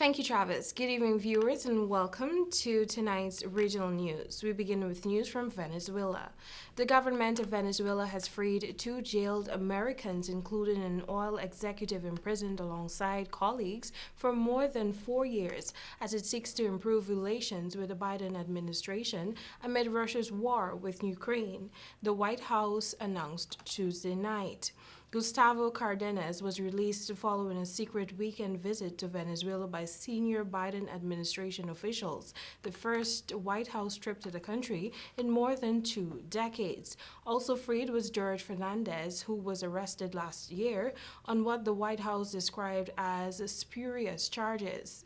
Thank you, Travis. Good evening, viewers, and welcome to tonight's regional news. We begin with news from Venezuela. The government of Venezuela has freed 2 jailed Americans, including an oil executive imprisoned alongside colleagues for more than 4 years, as it seeks to improve relations with the Biden administration amid Russia's war with Ukraine, the White House announced Tuesday night. Gustavo Cardenas was released following a secret weekend visit to Venezuela by senior Biden administration officials, the first White House trip to the country in more than 2 decades. Also freed was George Fernandez, who was arrested last year on what the White House described as spurious charges.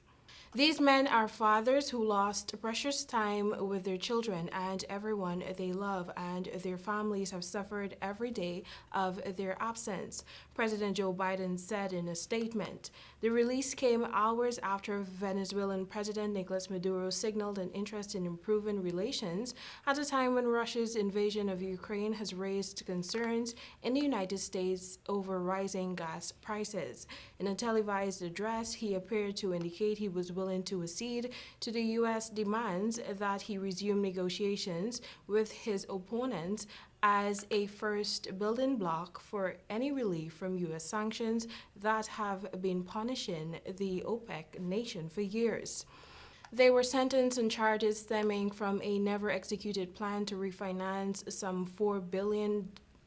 These men are fathers who lost precious time with their children and everyone they love, and their families have suffered every day of their absence, President Joe Biden said in a statement. The release came hours after Venezuelan President Nicolas Maduro signaled an interest in improving relations at a time when Russia's invasion of Ukraine has raised concerns in the United States over rising gas prices. In a televised address, he appeared to indicate he was willing to accede to the U.S. demands that he resume negotiations with his opponents as a first building block for any relief from U.S. sanctions that have been punishing the OPEC nation for years. They were sentenced on charges stemming from a never-executed plan to refinance some $4 billion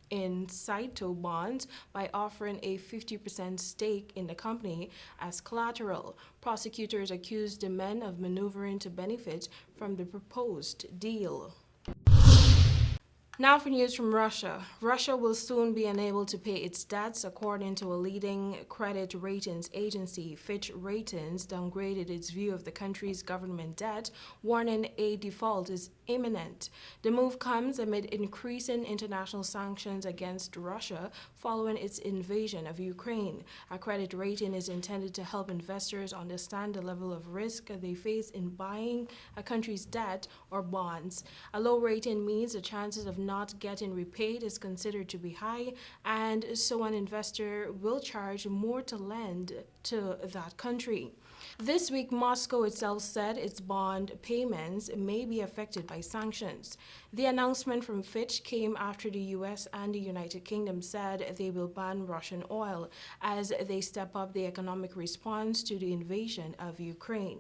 in Saito bonds by offering a 50% stake in the company as collateral. Prosecutors accused the men of maneuvering to benefit from the proposed deal. Now for news from Russia. Russia will soon be unable to pay its debts, according to a leading credit ratings agency. Fitch Ratings downgraded its view of the country's government debt, warning a default is imminent. The move comes amid increasing international sanctions against Russia following its invasion of Ukraine. A credit rating is intended to help investors understand the level of risk they face in buying a country's debt or bonds. A low rating means the chances of not getting repaid is considered to be high, and so an investor will charge more to lend to that country. This week, Moscow itself said its bond payments may be affected by sanctions. The announcement from Fitch came after the U.S. and the United Kingdom said they will ban Russian oil as they step up the economic response to the invasion of Ukraine.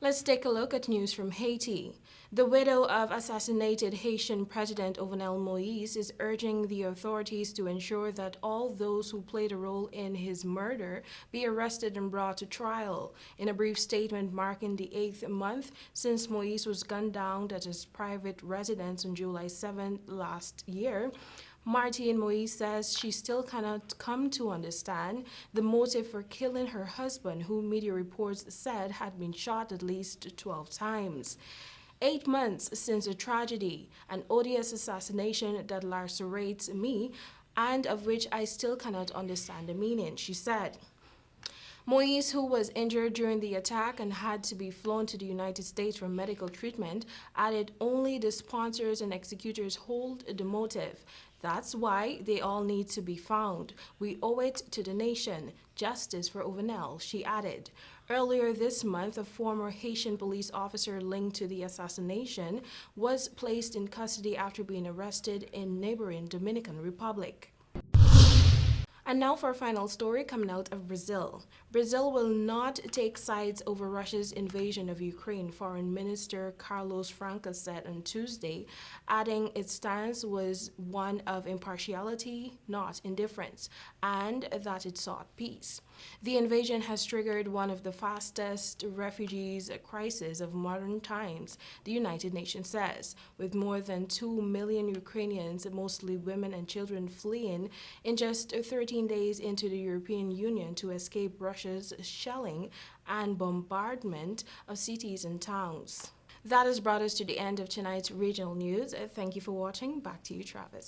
Let's take a look at news from Haiti. The widow of assassinated Haitian President Jovenel Moïse is urging the authorities to ensure that all those who played a role in his murder be arrested and brought to trial. In a brief statement marking the 8th month since Moïse was gunned down at his private residence on July 7 last year, Martine Moïse says she still cannot come to understand the motive for killing her husband, who media reports said had been shot at least 12 times. 8 months since a tragedy, an odious assassination that lacerates me and of which I still cannot understand the meaning, she said. Moïse, who was injured during the attack and had to be flown to the United States for medical treatment, added only the sponsors and executors hold the motive. That's why they all need to be found. We owe it to the nation. Justice for Jovenel, she added. Earlier this month, a former Haitian police officer linked to the assassination was placed in custody after being arrested in neighboring Dominican Republic. And now for a final story coming out of Brazil. Brazil will not take sides over Russia's invasion of Ukraine, Foreign Minister Carlos França said on Tuesday, adding its stance was one of impartiality, not indifference, and that it sought peace. The invasion has triggered one of the fastest refugees crises of modern times, the United Nations says, with more than 2 million Ukrainians, mostly women and children, fleeing in just 13 days into the European Union to escape Russia's shelling and bombardment of cities and towns. That has brought us to the end of tonight's regional news. Thank you for watching. Back to you, Travis.